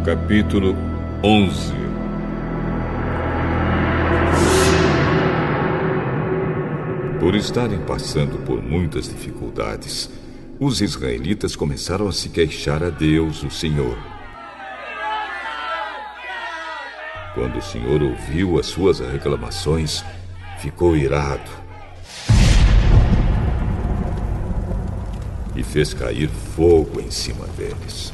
Capítulo 11. Por estarem passando por muitas dificuldades, os israelitas começaram a se queixar a Deus, o Senhor. Quando o Senhor ouviu as suas reclamações, ficou irado e fez cair fogo em cima deles.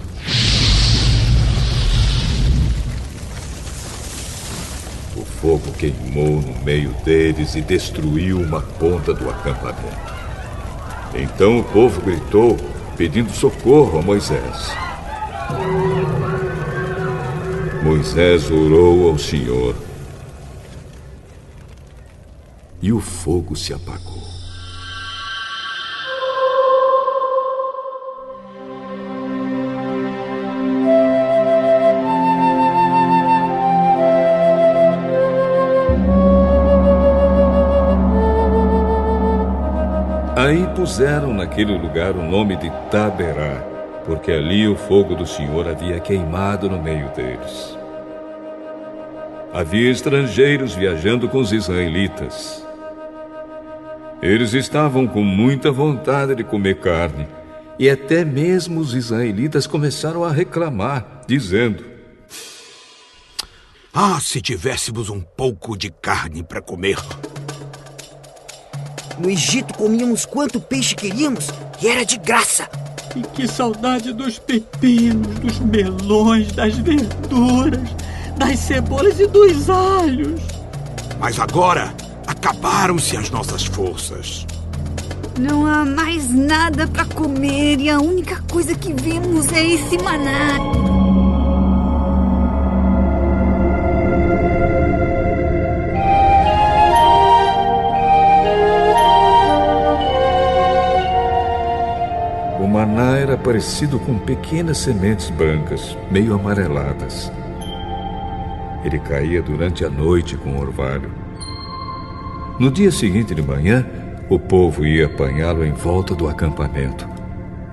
O fogo queimou no meio deles e destruiu uma ponta do acampamento. Então o povo gritou, pedindo socorro a Moisés. Moisés orou ao Senhor e o fogo se apagou. Aí puseram naquele lugar o nome de Taberá, porque ali o fogo do Senhor havia queimado no meio deles. Havia estrangeiros viajando com os israelitas. Eles estavam com muita vontade de comer carne, e até mesmo os israelitas começaram a reclamar, dizendo: "Ah, se tivéssemos um pouco de carne para comer! No Egito comíamos quanto peixe queríamos e era de graça. E que saudade dos pepinos, dos melões, das verduras, das cebolas e dos alhos." Mas agora acabaram-se as nossas forças. Não há mais nada para comer e a única coisa que vemos é esse maná. O maná era parecido com pequenas sementes brancas, meio amareladas. Ele caía durante a noite com orvalho. No dia seguinte de manhã, o povo ia apanhá-lo em volta do acampamento.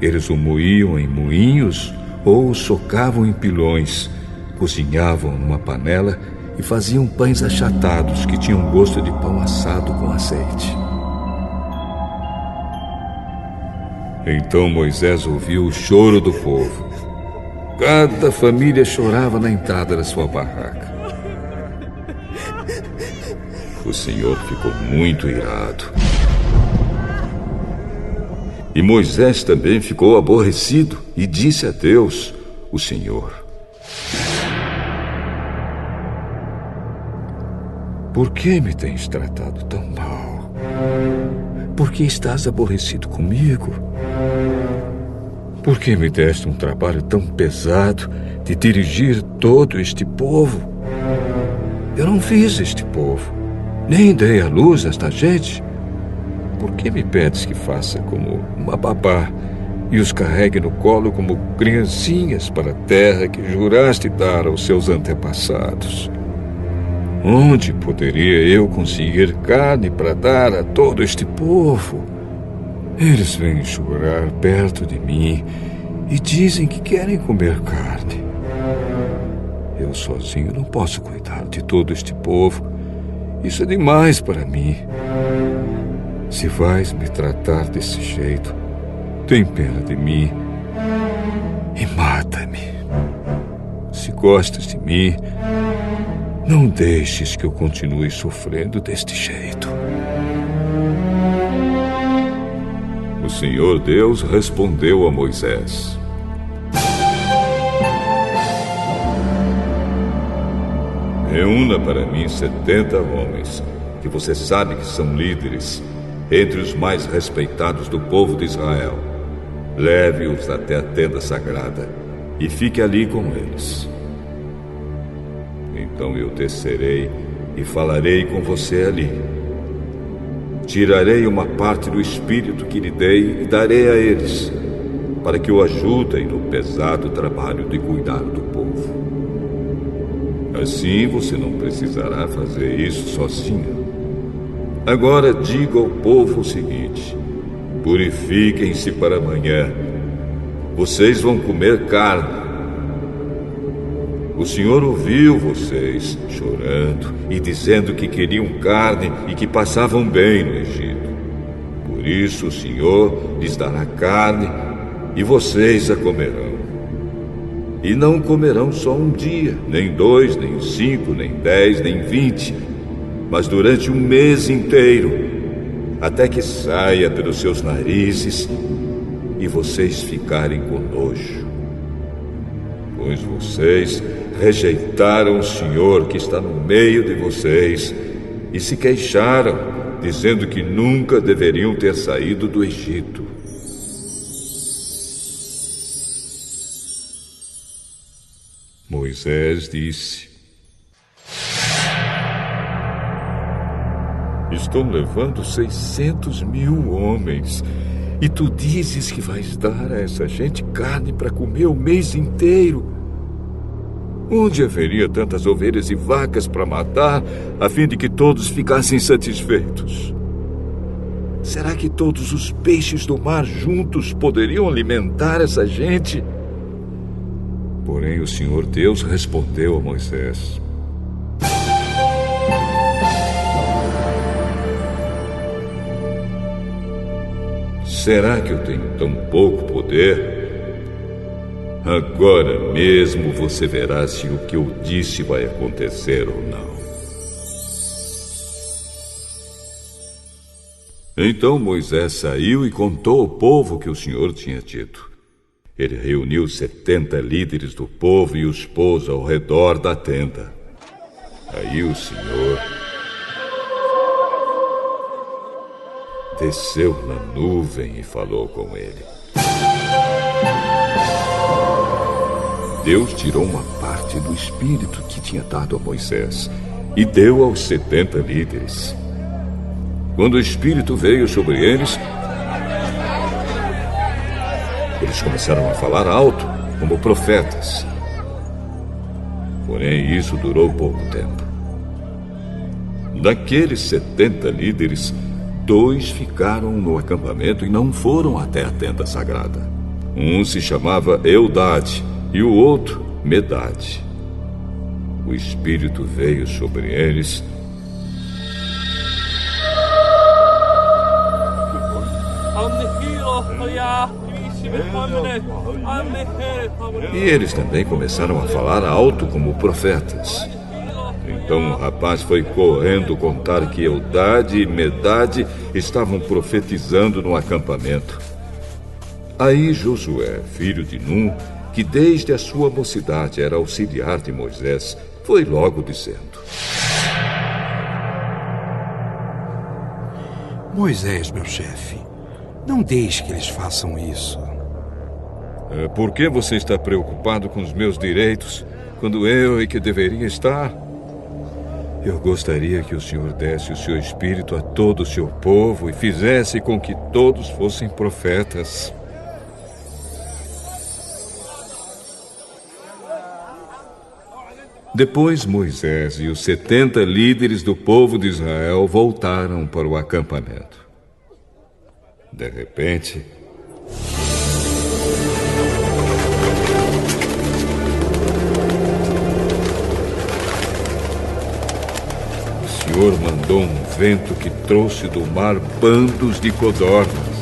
Eles o moíam em moinhos ou o socavam em pilões, cozinhavam numa panela e faziam pães achatados que tinham gosto de pão assado com azeite. Então Moisés ouviu o choro do povo. Cada família chorava na entrada da sua barraca. O Senhor ficou muito irado. E Moisés também ficou aborrecido e disse a Deus, o Senhor: "Por que me tens tratado tão mal? Por que estás aborrecido comigo? Por que me deste um trabalho tão pesado de dirigir todo este povo? Eu não fiz este povo, nem dei à luz esta gente. Por que me pedes que faça como uma babá e os carregue no colo como criancinhas para a terra que juraste dar aos seus antepassados? Onde poderia eu conseguir carne para dar a todo este povo? Eles vêm chorar perto de mim e dizem que querem comer carne. Eu sozinho não posso cuidar de todo este povo. Isso é demais para mim. Se vais me tratar desse jeito, tem pena de mim e mata-me. Se gostas de mim, não deixes que eu continue sofrendo deste jeito." O Senhor Deus respondeu a Moisés: "Reúna para mim 70 homens, que você sabe que são líderes, entre os mais respeitados do povo de Israel. Leve-os até a tenda sagrada e fique ali com eles. Então eu descerei e falarei com você ali. Tirarei uma parte do espírito que lhe dei e darei a eles, para que o ajudem no pesado trabalho de cuidar do povo. Assim você não precisará fazer isso sozinho. Agora diga ao povo o seguinte: purifiquem-se para amanhã. Vocês vão comer carne. O Senhor ouviu vocês chorando e dizendo que queriam carne e que passavam bem no Egito. Por isso o Senhor lhes dará carne e vocês a comerão. E não comerão só um dia, nem 2, nem 5, nem 10, nem 20, mas durante um mês inteiro, até que saia pelos seus narizes e vocês ficarem com nojo. Pois vocês rejeitaram o Senhor que está no meio de vocês e se queixaram, dizendo que nunca deveriam ter saído do Egito. Moisés disse: Estou levando 600.000 homens, e tu dizes que vais dar a essa gente carne para comer o mês inteiro. Onde haveria tantas ovelhas e vacas para matar, a fim de que todos ficassem satisfeitos? Será que todos os peixes do mar juntos poderiam alimentar essa gente? Porém, o Senhor Deus respondeu a Moisés: Será que eu tenho tão pouco poder? Agora mesmo você verá se o que eu disse vai acontecer ou não. Então Moisés saiu e contou ao povo o que o Senhor tinha dito. Ele reuniu 70 líderes do povo e os pôs ao redor da tenda. Aí o Senhor desceu na nuvem e falou com ele. Deus tirou uma parte do Espírito que tinha dado a Moisés e deu aos 70 líderes. Quando o Espírito veio sobre eles começaram a falar alto, como profetas. Porém, isso durou pouco tempo. Daqueles 70 líderes, 2 ficaram no acampamento e não foram até a tenda sagrada. Um se chamava Eldade e o outro Medade. O Espírito veio sobre eles e eles também começaram a falar alto como profetas. Então o rapaz foi correndo contar que Eldade e Medade estavam profetizando no acampamento. Aí Josué, filho de Num, que desde a sua mocidade era auxiliar de Moisés, foi logo dizendo: Moisés, meu chefe, não deixe que eles façam isso. Por que você está preocupado com os meus direitos, quando eu que deveria estar? Eu gostaria que o Senhor desse o seu espírito a todo o seu povo e fizesse com que todos fossem profetas. Depois Moisés e os 70 líderes do povo de Israel voltaram para o acampamento. De repente, o Senhor mandou um vento que trouxe do mar bandos de codornas.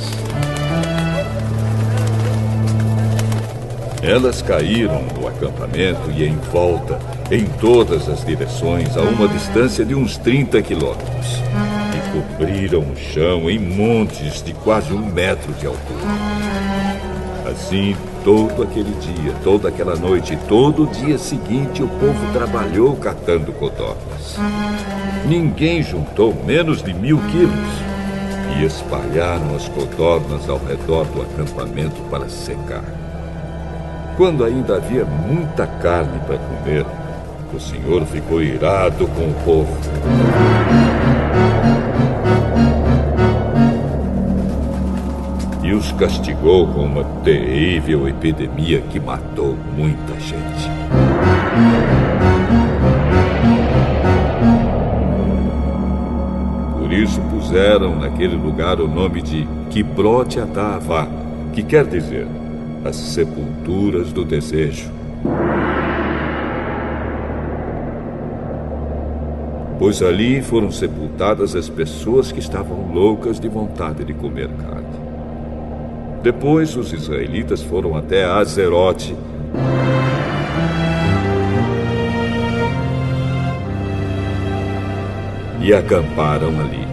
Elas caíram no acampamento e em volta, em todas as direções, a uma distância de uns 30 quilômetros. E cobriram o chão em montes de quase 1 metro de altura. Assim, todo aquele dia, toda aquela noite e todo o dia seguinte, o povo trabalhou catando codornas. Ninguém juntou menos de 1.000 quilos e espalharam as codornas ao redor do acampamento para secar. Quando ainda havia muita carne para comer, o Senhor ficou irado com o povo. E os castigou com uma terrível epidemia que matou muita gente. Por isso puseram naquele lugar o nome de Quibrot Hataavá, que quer dizer as sepulturas do desejo. pois ali foram sepultadas as pessoas que estavam loucas de vontade de comer carne. Depois os israelitas foram até Azerote e acamparam ali.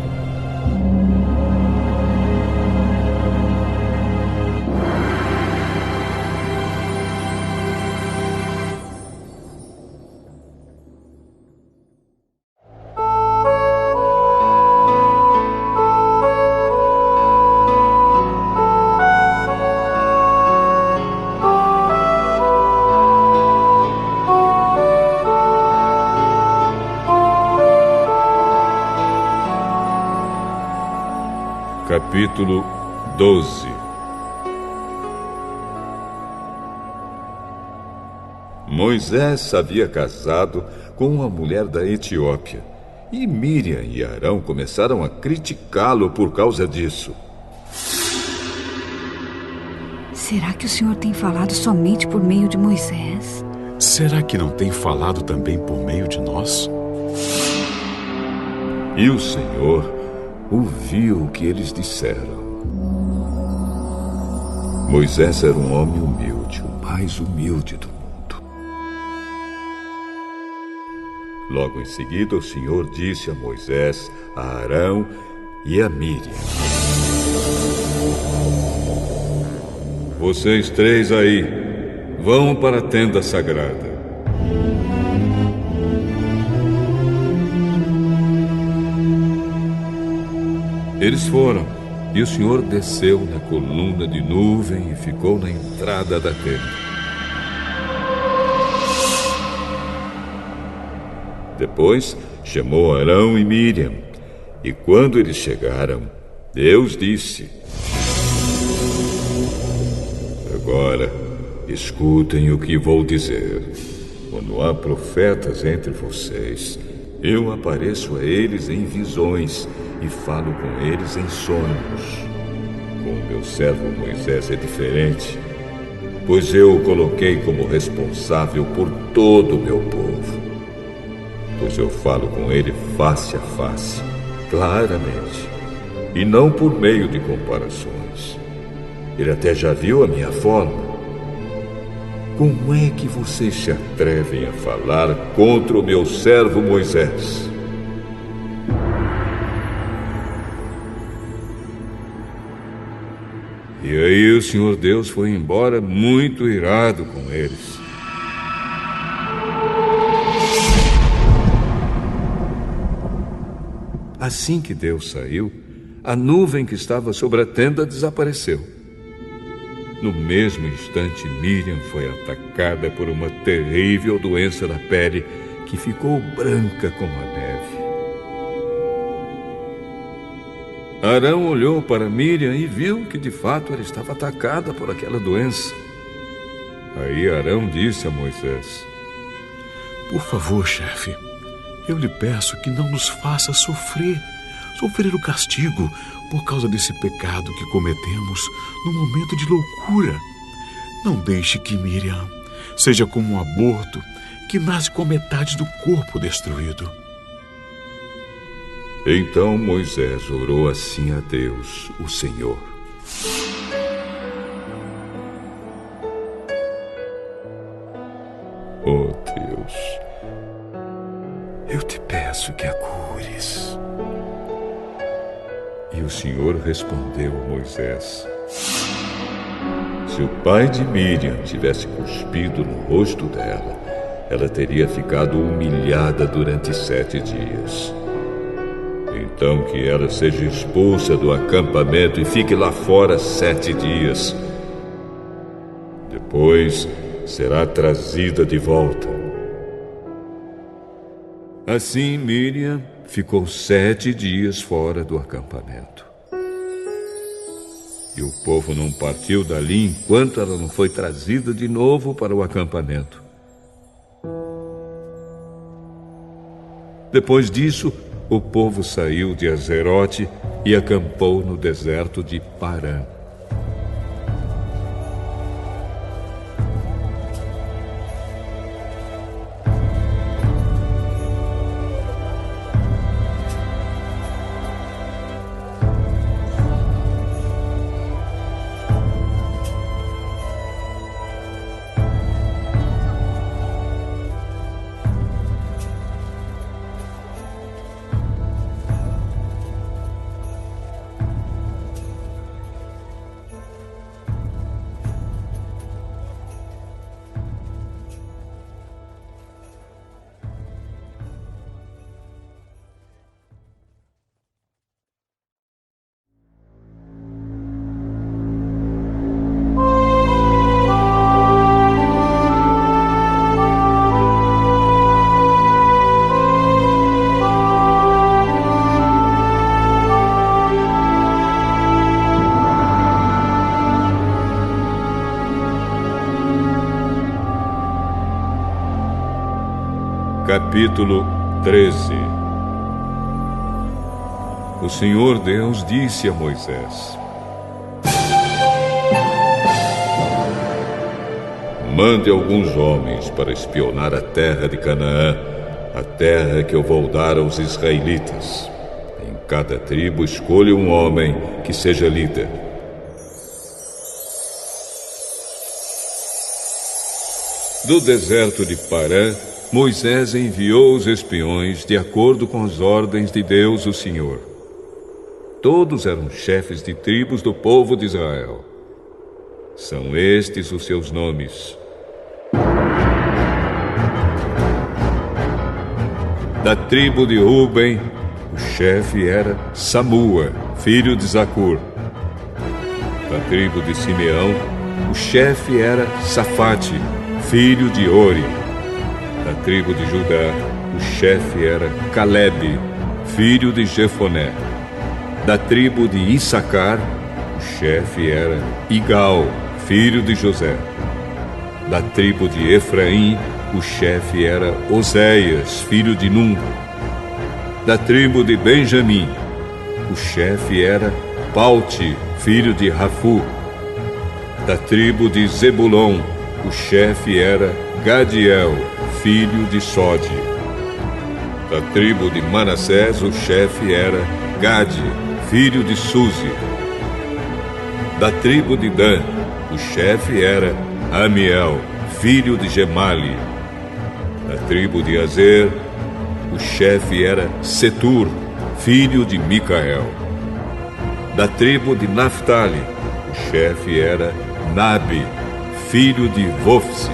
Capítulo 12. Moisés havia casado com uma mulher da Etiópia, e Miriam e Arão começaram a criticá-lo por causa disso. Será que o Senhor tem falado somente por meio de Moisés? Será que não tem falado também por meio de nós? E o Senhor ouviu o que eles disseram. Moisés era um homem humilde, o mais humilde do mundo. Logo em seguida, o Senhor disse a Moisés, a Arão e a Miriam: Vocês três aí, vão para a tenda sagrada. Eles foram, e o Senhor desceu na coluna de nuvem e ficou na entrada da tenda. Depois chamou Arão e Miriam, e quando eles chegaram, Deus disse: Agora, escutem o que vou dizer. Quando há profetas entre vocês, eu apareço a eles em visões e falo com eles em sonhos. Com o meu servo Moisés é diferente, pois eu o coloquei como responsável por todo o meu povo. Pois eu falo com ele face a face, claramente, e não por meio de comparações. Ele até já viu a minha forma. Como é que vocês se atrevem a falar contra o meu servo Moisés? E aí o Senhor Deus foi embora muito irado com eles. Assim que Deus saiu, a nuvem que estava sobre a tenda desapareceu. No mesmo instante, Miriam foi atacada por uma terrível doença na pele que ficou branca como a neve. Arão olhou para Miriam e viu que de fato ela estava atacada por aquela doença. Aí Arão disse a Moisés: Por favor, chefe, eu lhe peço que não nos faça sofrer o castigo por causa desse pecado que cometemos num momento de loucura. Não deixe que Miriam seja como um aborto que nasce com a metade do corpo destruído. Então Moisés orou assim a Deus, o Senhor: Oh Deus, eu te peço que a cures. E o Senhor respondeu a Moisés: Se o pai de Miriam tivesse cuspido no rosto dela, ela teria ficado humilhada durante 7 dias. Então que ela seja expulsa do acampamento e fique lá fora 7 dias. Depois será trazida de volta. Assim Miriam ficou 7 dias fora do acampamento. E o povo não partiu dali enquanto ela não foi trazida de novo para o acampamento. Depois disso, o povo saiu de Azerote e acampou no deserto de Parã. Capítulo 13. O Senhor Deus disse a Moisés: mande alguns homens para espionar a terra de Canaã, a terra que eu vou dar aos israelitas. Em cada tribo escolha um homem que seja líder. Do deserto de Parã, Moisés enviou os espiões de acordo com as ordens de Deus, o Senhor. Todos eram chefes de tribos do povo de Israel. São estes os seus nomes: da tribo de Ruben, o chefe era Samua, filho de Zacur. Da tribo de Simeão, o chefe era Safate, filho de Ori. Da tribo de Judá, o chefe era Calebe, filho de Jefoné. Da tribo de Issacar, o chefe era Igal, filho de José. Da tribo de Efraim, o chefe era Oséias, filho de Num. Da tribo de Benjamim, o chefe era Paute, filho de Rafu. Da tribo de Zebulon, o chefe era Gadiel, filho de Sode. Da tribo de Manassés, o chefe era Gade, filho de Suzi. Da tribo de Dan, o chefe era Amiel, filho de Gemali. Da tribo de Azer, o chefe era Setur, filho de Micael. Da tribo de Naphtali, o chefe era Nabi, filho de Vofsi.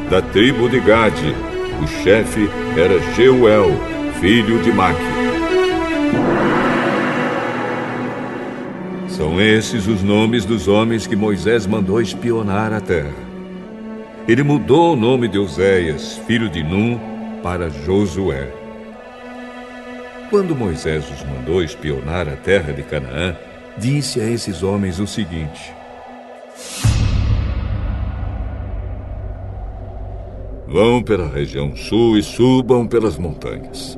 Da tribo de Gade, o chefe era Jeuel, filho de Maque. São esses os nomes dos homens que Moisés mandou espionar a terra. Ele mudou o nome de Oséias, filho de Num, para Josué. Quando Moisés os mandou espionar a terra de Canaã, disse a esses homens o seguinte: vão pela região sul e subam pelas montanhas.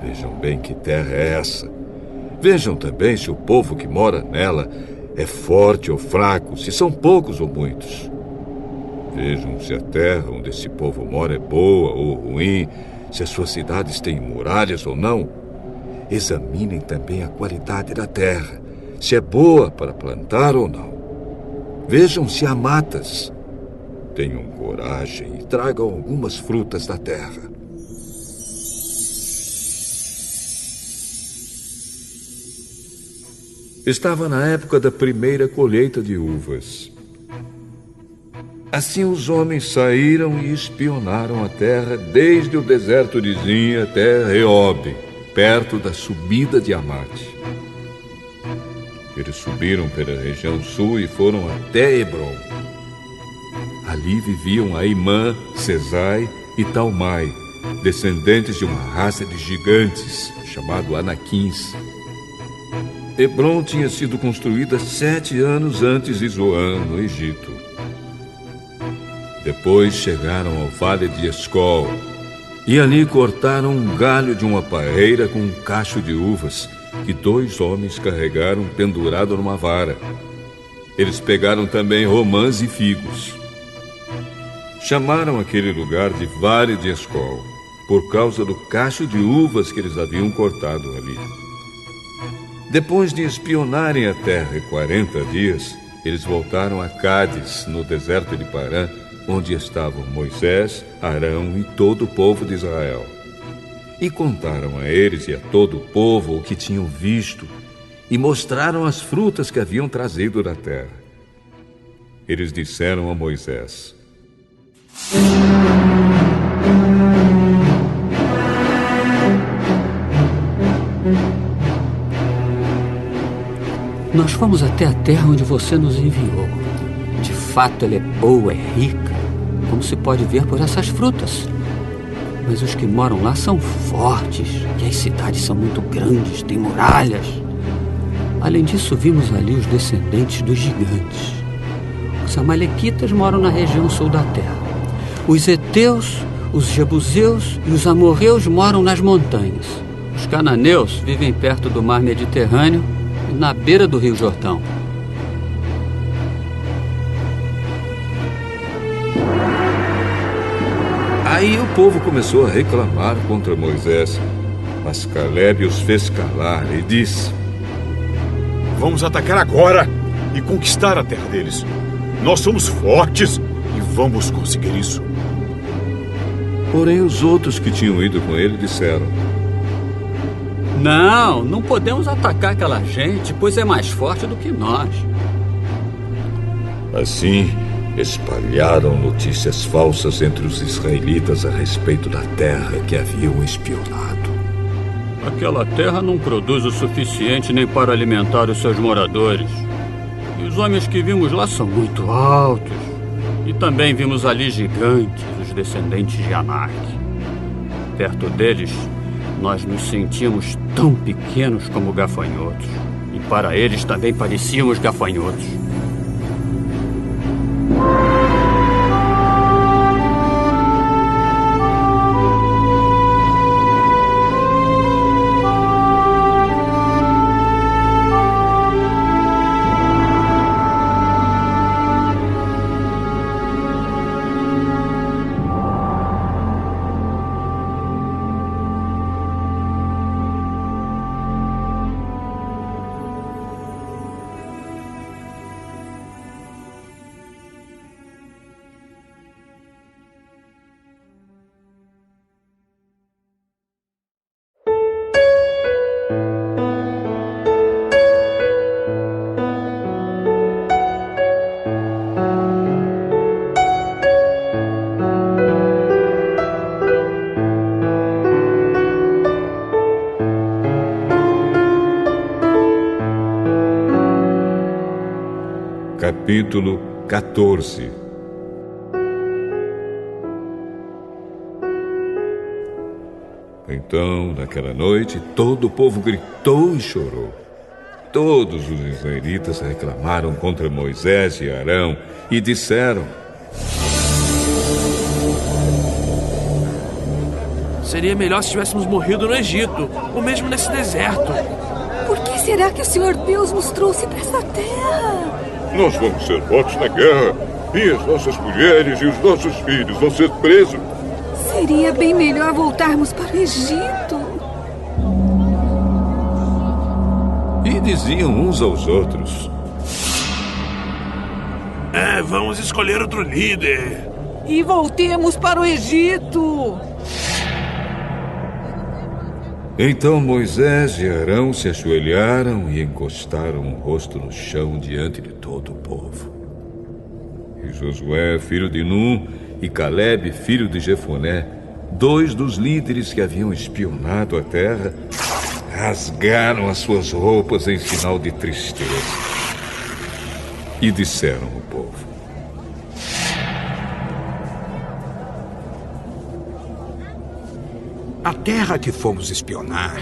Vejam bem que terra é essa. Vejam também se o povo que mora nela é forte ou fraco, se são poucos ou muitos. Vejam se a terra onde esse povo mora é boa ou ruim, se as suas cidades têm muralhas ou não. Examinem também a qualidade da terra, se é boa para plantar ou não. Vejam se há matas. Tenham coragem e tragam algumas frutas da terra. Estava na época da primeira colheita de uvas. Assim os homens saíram e espionaram a terra desde o deserto de Zin até Reob, perto da subida de Amate. Eles subiram pela região sul e foram até Hebron. Ali viviam Aimã, Sesai e Talmai, descendentes de uma raça de gigantes, chamado Anaquins. Hebron tinha sido construída 7 anos antes de Zoan, no Egito. Depois chegaram ao vale de Escol, e ali cortaram um galho de uma parreira com um cacho de uvas, que 2 homens carregaram pendurado numa vara. Eles pegaram também romãs e figos. Chamaram aquele lugar de Vale de Escol, por causa do cacho de uvas que eles haviam cortado ali. Depois de espionarem a terra 40 dias, eles voltaram a Cádiz, no deserto de Parã, onde estavam Moisés, Arão e todo o povo de Israel. E contaram a eles e a todo o povo o que tinham visto, e mostraram as frutas que haviam trazido da terra. Eles disseram a Moisés: nós fomos até a terra onde você nos enviou. De fato, ela é boa, é rica, como se pode ver por essas frutas. Mas os que moram lá são fortes, e as cidades são muito grandes, têm muralhas. Além disso, vimos ali os descendentes dos gigantes. Os amalequitas moram na região sul da terra. Os heteus, Os jebuseus e os amorreus moram nas montanhas. Os cananeus vivem perto do mar Mediterrâneo e na beira do rio Jordão. Aí o povo começou a reclamar contra Moisés, mas Calebe os fez calar e disse: Vamos atacar agora e conquistar a terra deles. Nós somos fortes e vamos conseguir isso. Porém, os outros que tinham ido com ele disseram: Não podemos atacar aquela gente, pois é mais forte do que nós. Assim, espalharam notícias falsas entre os israelitas a respeito da terra que haviam espionado. Aquela terra não produz o suficiente nem para alimentar os seus moradores. E os homens que vimos lá são muito altos. E também vimos ali gigantes, os descendentes de Anak. Perto deles, nós nos sentíamos tão pequenos como gafanhotos. E para eles também parecíamos gafanhotos. Capítulo 14. Então, naquela noite, todo o povo gritou e chorou. Todos os israelitas reclamaram contra Moisés e Arão e disseram: Seria melhor se tivéssemos morrido no Egito, ou mesmo nesse deserto. Por que será que o Senhor Deus nos trouxe para essa terra? Nós vamos ser mortos na guerra, e as nossas mulheres e os nossos filhos vão ser presos. Seria bem melhor voltarmos para o Egito. E diziam uns aos outros: Vamos escolher outro líder. E voltemos para o Egito. Então Moisés e Arão se ajoelharam e encostaram o rosto no chão diante de todo o povo. E Josué, filho de Nun, e Calebe, filho de Jefoné, dois dos líderes que haviam espionado a terra, rasgaram as suas roupas em sinal de tristeza. E disseram ao povo: A terra que fomos espionar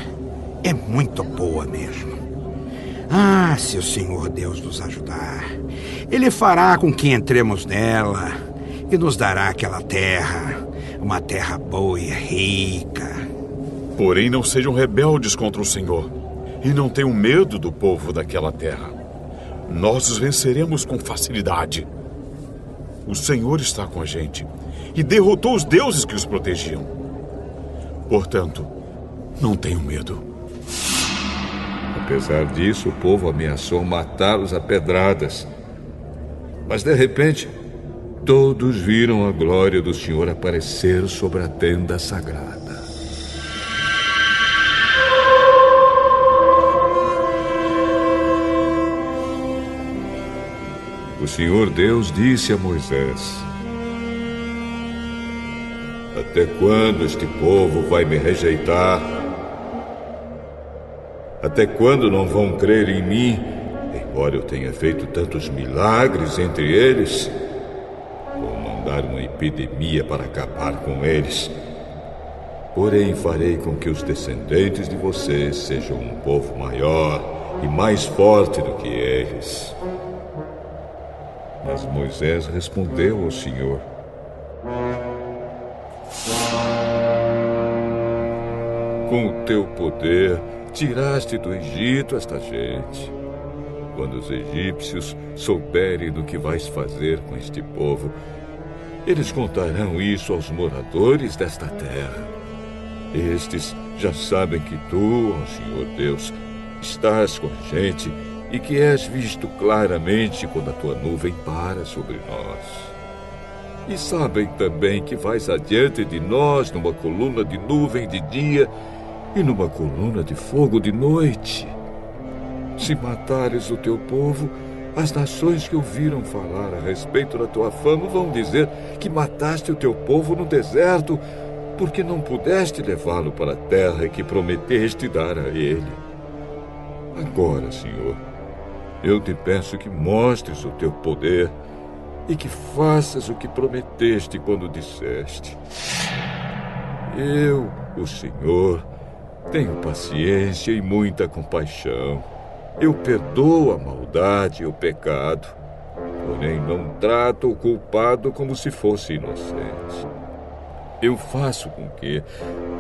é muito boa mesmo. Ah, se o Senhor Deus nos ajudar, Ele fará com que entremos nela e nos dará aquela terra, uma terra boa e rica. Porém, não sejam rebeldes contra o Senhor e não tenham medo do povo daquela terra. Nós os venceremos com facilidade. O Senhor está com a gente e derrotou os deuses que os protegiam. Portanto, não tenham medo. Apesar disso, o povo ameaçou matá-los a pedradas. Mas, de repente, todos viram a glória do Senhor aparecer sobre a tenda sagrada. O Senhor Deus disse a Moisés: Até quando este povo vai me rejeitar? Até quando não vão crer em mim, embora eu tenha feito tantos milagres entre eles? Vou mandar uma epidemia para acabar com eles. Porém, farei com que os descendentes de vocês sejam um povo maior e mais forte do que eles. Mas Moisés respondeu ao Senhor: Com o teu poder, tiraste do Egito esta gente. Quando os egípcios souberem do que vais fazer com este povo, eles contarão isso aos moradores desta terra. Estes já sabem que tu, ó Senhor Deus, estás com a gente e que és visto claramente quando a tua nuvem para sobre nós. E sabem também que vais adiante de nós numa coluna de nuvem de dia e numa coluna de fogo de noite. Se matares o teu povo, as nações que ouviram falar a respeito da tua fama vão dizer que mataste o teu povo no deserto, porque não pudeste levá-lo para a terra que prometeste dar a ele. Agora, Senhor, eu te peço que mostres o teu poder e que faças o que prometeste quando disseste: eu, o Senhor, tenho paciência e muita compaixão. Eu perdoo a maldade e o pecado, porém não trato o culpado como se fosse inocente. Eu faço com que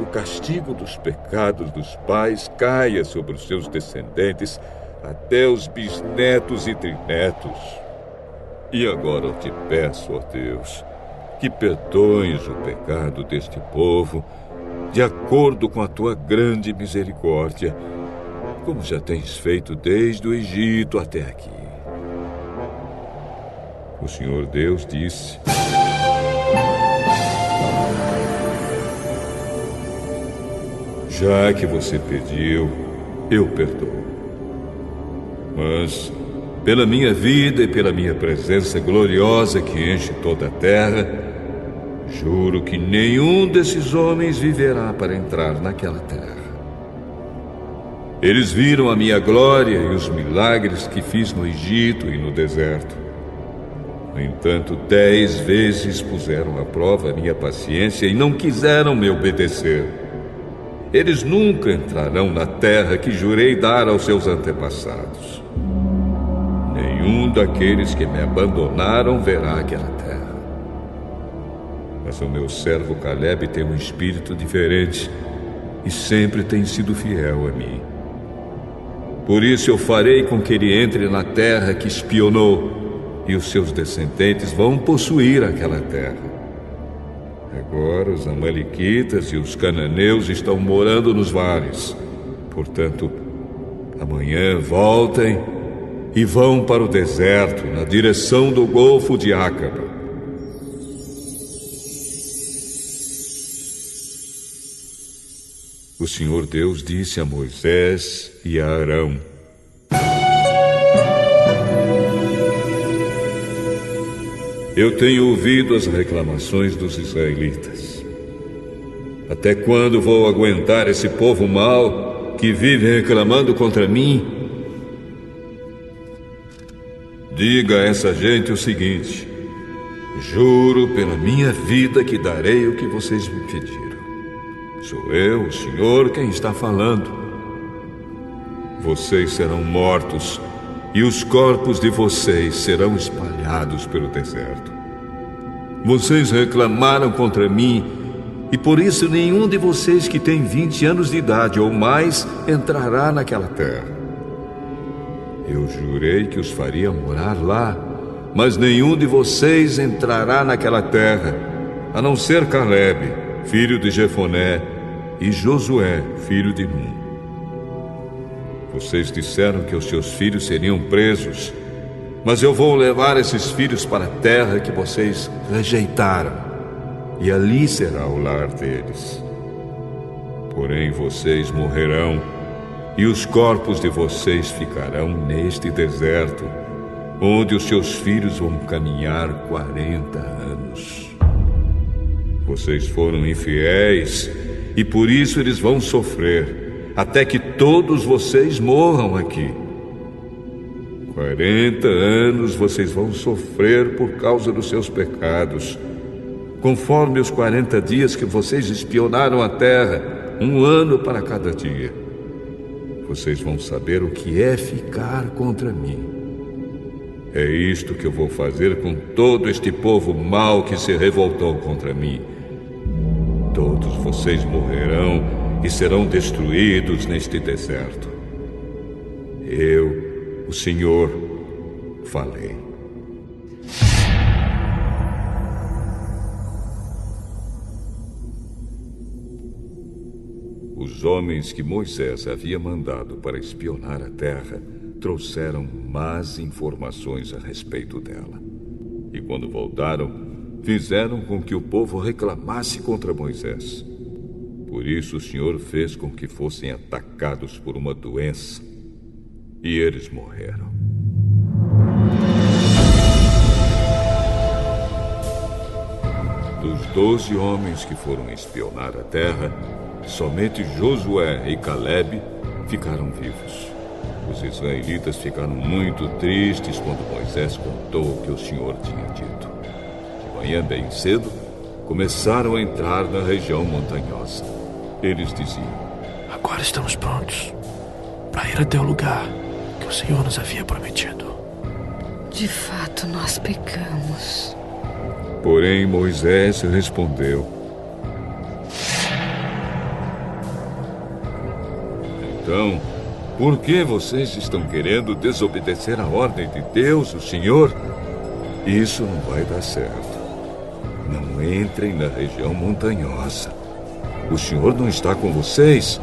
o castigo dos pecados dos pais caia sobre os seus descendentes até os bisnetos e trinetos. E agora eu te peço, ó Deus, que perdoes o pecado deste povo de acordo com a tua grande misericórdia, como já tens feito desde o Egito até aqui. O Senhor Deus disse: já que você pediu, eu perdoo. Mas, pela minha vida e pela minha presença gloriosa que enche toda a terra, juro que nenhum desses homens viverá para entrar naquela terra. Eles viram a minha glória e os milagres que fiz no Egito e no deserto. No entanto, 10 vezes puseram à prova a minha paciência e não quiseram me obedecer. Eles nunca entrarão na terra que jurei dar aos seus antepassados. Nenhum daqueles que me abandonaram verá aquela terra. Mas o meu servo Caleb tem um espírito diferente e sempre tem sido fiel a mim. Por isso eu farei com que ele entre na terra que espionou, e os seus descendentes vão possuir aquela terra. Agora os amalequitas e os cananeus estão morando nos vales. Portanto, amanhã voltem e vão para o deserto, na direção do Golfo de Acaba. O Senhor Deus disse a Moisés e a Arão: eu tenho ouvido as reclamações dos israelitas. Até quando vou aguentar esse povo mau que vive reclamando contra mim? Diga a essa gente o seguinte: juro pela minha vida que darei o que vocês me pediram. Sou eu, o Senhor, quem está falando. Vocês serão mortos e os corpos de vocês serão espalhados pelo deserto. Vocês reclamaram contra mim e por isso nenhum de vocês que tem 20 anos de idade ou mais entrará naquela terra. Eu jurei que os faria morar lá, mas nenhum de vocês entrará naquela terra, a não ser Caleb, filho de Jefoné, e Josué, filho de Nun. Vocês disseram que os seus filhos seriam presos, mas eu vou levar esses filhos para a terra que vocês rejeitaram, e ali será o lar deles. Porém, vocês morrerão, e os corpos de vocês ficarão neste deserto, onde os seus filhos vão caminhar 40 anos. Vocês foram infiéis, e por isso eles vão sofrer, até que todos vocês morram aqui. 40 anos vocês vão sofrer por causa dos seus pecados, conforme os 40 dias que vocês espionaram a terra, 1 ano para cada dia. Vocês vão saber o que é ficar contra mim. É isto que eu vou fazer com todo este povo mau que se revoltou contra mim. Todos vocês morrerão e serão destruídos neste deserto. Eu, o Senhor, falei. Os homens que Moisés havia mandado para espionar a terra trouxeram más informações a respeito dela. E quando voltaram, fizeram com que o povo reclamasse contra Moisés. Por isso o Senhor fez com que fossem atacados por uma doença, e eles morreram. Dos 12 homens que foram espionar a terra, somente Josué e Caleb ficaram vivos. Os israelitas ficaram muito tristes quando Moisés contou o que o Senhor tinha dito. De manhã bem cedo, começaram a entrar na região montanhosa. Eles diziam: Agora estamos prontos para ir até o lugar que o Senhor nos havia prometido. De fato, nós pecamos. Porém, Moisés respondeu: Então, por que vocês estão querendo desobedecer a ordem de Deus, o Senhor? Isso não vai dar certo. Não entrem na região montanhosa. O Senhor não está com vocês,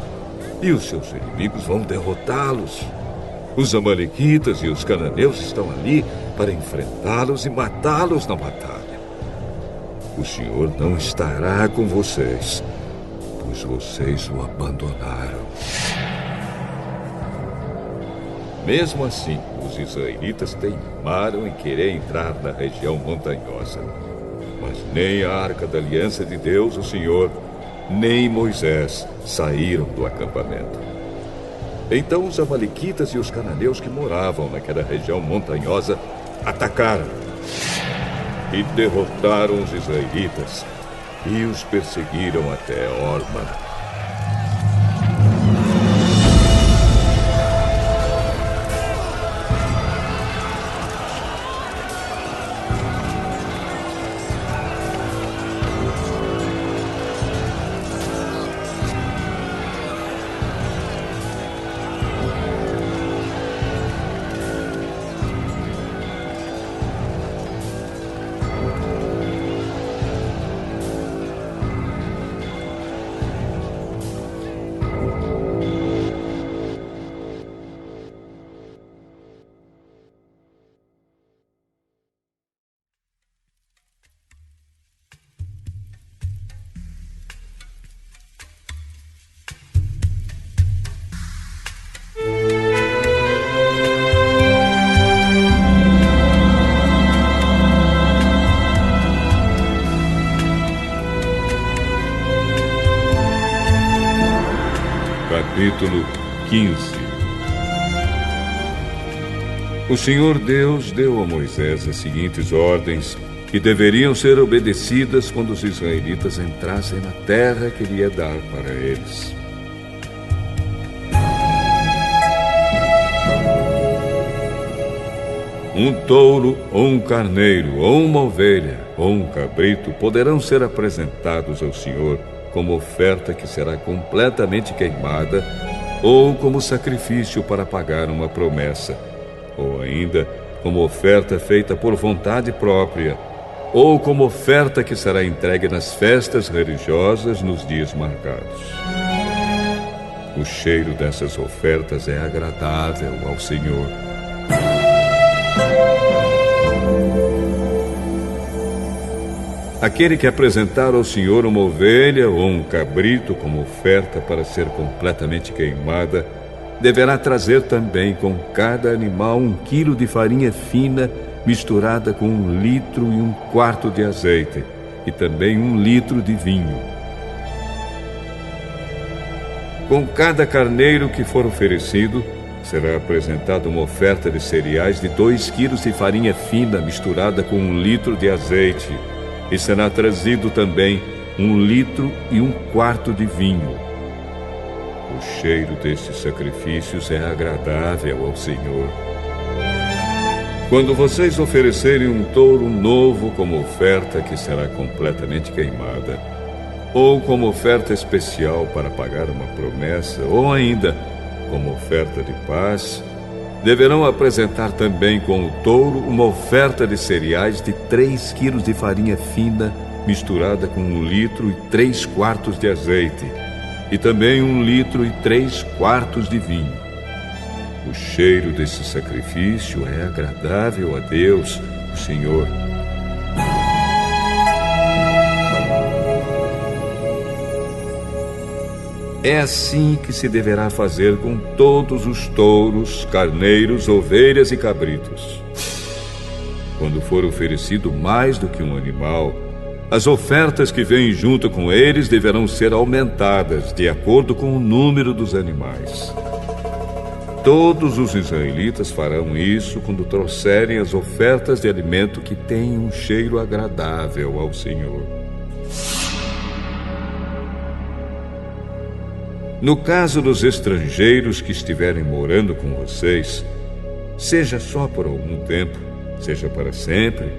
e os seus inimigos vão derrotá-los. Os amalequitas e os cananeus estão ali para enfrentá-los e matá-los na batalha. O Senhor não estará com vocês, pois vocês o abandonaram. Mesmo assim, os israelitas teimaram em querer entrar na região montanhosa. Mas nem a Arca da Aliança de Deus, o Senhor, nem Moisés saíram do acampamento. Então os amalequitas e os cananeus que moravam naquela região montanhosa atacaram e derrotaram os israelitas e os perseguiram até Horma. Capítulo 15. O Senhor Deus deu a Moisés as seguintes ordens, que deveriam ser obedecidas quando os israelitas entrassem na terra que ele ia dar para eles. Um touro, ou um carneiro, ou uma ovelha, ou um cabrito poderão ser apresentados ao Senhor como oferta que será completamente queimada, ou como sacrifício para pagar uma promessa, ou ainda como oferta feita por vontade própria, ou como oferta que será entregue nas festas religiosas nos dias marcados. O cheiro dessas ofertas é agradável ao Senhor. Aquele que apresentar ao Senhor uma ovelha ou um cabrito como oferta para ser completamente queimada, deverá trazer também com cada animal 1 quilo de farinha fina misturada com 1 litro e 1/4 de azeite, e também 1 litro de vinho. Com cada carneiro que for oferecido, será apresentada uma oferta de cereais de 2 quilos de farinha fina misturada com 1 litro de azeite, e será trazido também 1 litro e 1/4 de vinho. O cheiro destes sacrifícios é agradável ao Senhor. Quando vocês oferecerem um touro novo como oferta que será completamente queimada, ou como oferta especial para pagar uma promessa, ou ainda como oferta de paz, deverão apresentar também com o touro uma oferta de cereais de 3 quilos de farinha fina misturada com 1 litro e 3 quartos de azeite, e também 1 litro e 3 quartos de vinho. O cheiro desse sacrifício é agradável a Deus, o Senhor. É assim que se deverá fazer com todos os touros, carneiros, ovelhas e cabritos. Quando for oferecido mais do que um animal, as ofertas que vêm junto com eles deverão ser aumentadas de acordo com o número dos animais. Todos os israelitas farão isso quando trouxerem as ofertas de alimento que têm um cheiro agradável ao Senhor. No caso dos estrangeiros que estiverem morando com vocês, seja só por algum tempo, seja para sempre,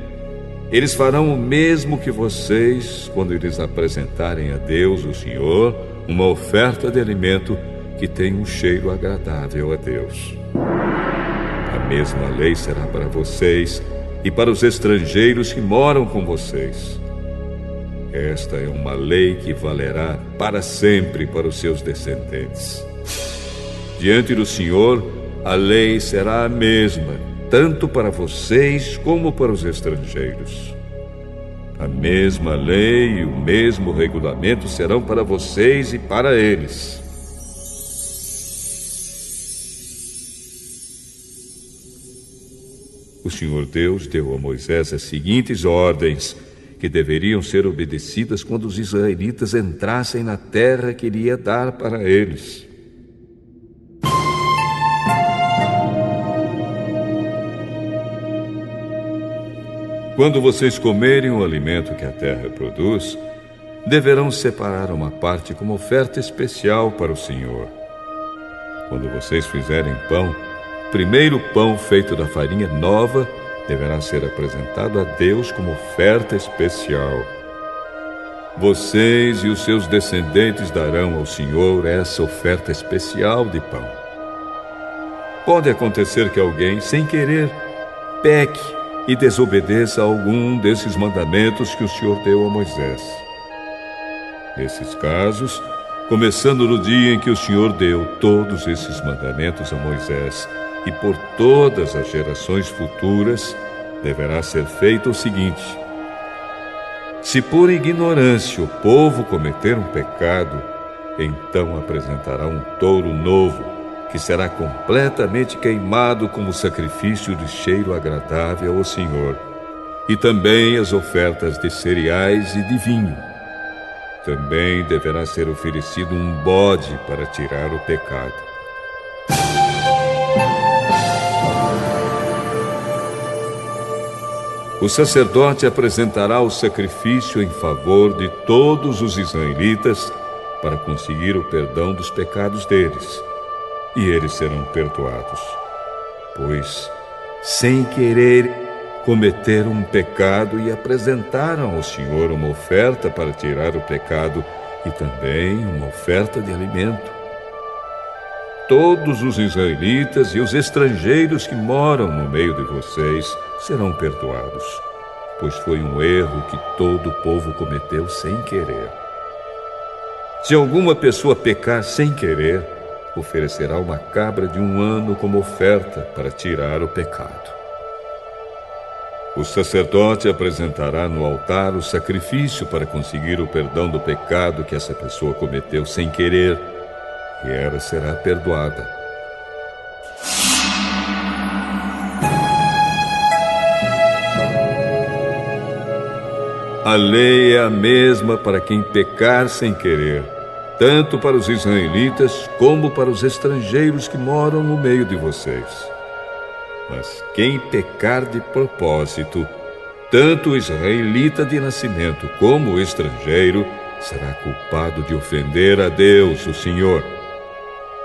eles farão o mesmo que vocês quando eles apresentarem a Deus, o Senhor, uma oferta de alimento que tem um cheiro agradável a Deus. A mesma lei será para vocês e para os estrangeiros que moram com vocês. Esta é uma lei que valerá para sempre para os seus descendentes. Diante do Senhor, a lei será a mesma, tanto para vocês como para os estrangeiros. A mesma lei e o mesmo regulamento serão para vocês e para eles. O Senhor Deus deu a Moisés as seguintes ordens, que deveriam ser obedecidas quando os israelitas entrassem na terra que ele ia dar para eles. Quando vocês comerem o alimento que a terra produz, deverão separar uma parte como oferta especial para o Senhor. Quando vocês fizerem pão, primeiro pão feito da farinha nova deverá ser apresentado a Deus como oferta especial. Vocês e os seus descendentes darão ao Senhor essa oferta especial de pão. Pode acontecer que alguém, sem querer, peque e desobedeça a algum desses mandamentos que o Senhor deu a Moisés. Nesses casos, começando no dia em que o Senhor deu todos esses mandamentos a Moisés, e por todas as gerações futuras, deverá ser feito o seguinte: se por ignorância o povo cometer um pecado, então apresentará um touro novo, que será completamente queimado como sacrifício de cheiro agradável ao Senhor, e também as ofertas de cereais e de vinho. Também deverá ser oferecido um bode para tirar o pecado. O sacerdote apresentará o sacrifício em favor de todos os israelitas para conseguir o perdão dos pecados deles, e eles serão perdoados, pois, sem querer, cometeram um pecado e apresentaram ao Senhor uma oferta para tirar o pecado e também uma oferta de alimento. Todos os israelitas e os estrangeiros que moram no meio de vocês serão perdoados, pois foi um erro que todo o povo cometeu sem querer. Se alguma pessoa pecar sem querer, oferecerá uma cabra de 1 ano como oferta para tirar o pecado. O sacerdote apresentará no altar o sacrifício para conseguir o perdão do pecado que essa pessoa cometeu sem querer, e ela será perdoada. A lei é a mesma para quem pecar sem querer, tanto para os israelitas como para os estrangeiros que moram no meio de vocês. Mas quem pecar de propósito, tanto o israelita de nascimento como o estrangeiro, será culpado de ofender a Deus, o Senhor.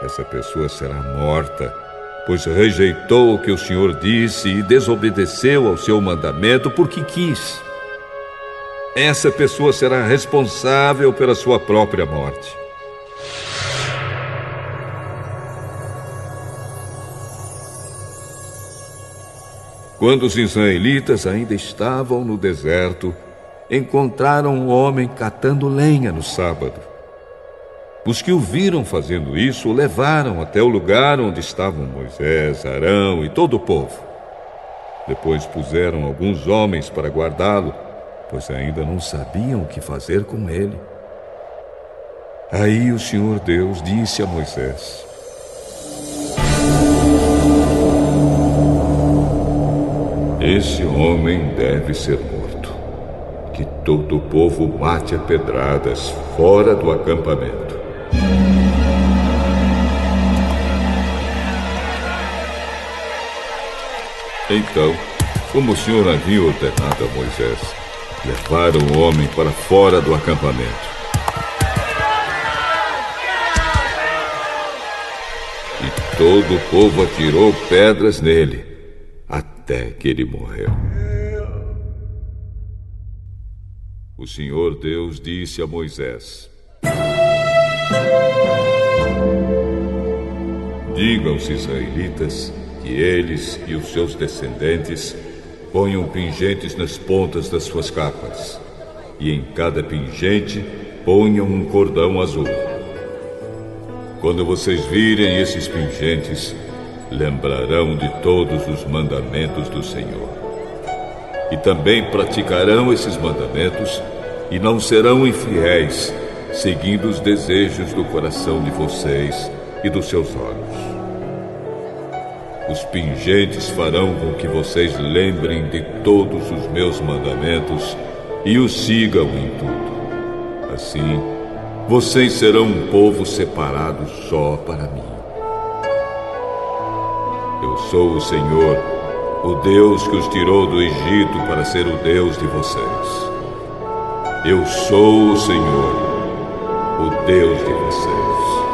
Essa pessoa será morta, pois rejeitou o que o Senhor disse e desobedeceu ao seu mandamento porque quis. essa pessoa será responsável pela sua própria morte. Quando os israelitas ainda estavam no deserto, encontraram um homem catando lenha no sábado. Os que o viram fazendo isso o levaram até o lugar onde estavam Moisés, Arão e todo o povo. Depois puseram alguns homens para guardá-lo, pois ainda não sabiam o que fazer com ele. Aí o Senhor Deus disse a Moisés: esse homem deve ser morto. Que todo o povo mate a pedradas fora do acampamento. Então, como o Senhor havia ordenado a Moisés, levaram o homem para fora do acampamento. E todo o povo atirou pedras nele, até que ele morreu. O Senhor Deus disse a Moisés: diga aos israelitas que eles e os seus descendentes ponham pingentes nas pontas das suas capas, e em cada pingente ponham um cordão azul. Quando vocês virem esses pingentes, lembrarão de todos os mandamentos do Senhor. E também praticarão esses mandamentos e não serão infiéis, seguindo os desejos do coração de vocês e dos seus olhos. Os pingentes farão com que vocês lembrem de todos os meus mandamentos e os sigam em tudo. Assim, vocês serão um povo separado só para mim. Eu sou o Senhor, o Deus que os tirou do Egito para ser o Deus de vocês. Eu sou o Senhor, o Deus de vocês.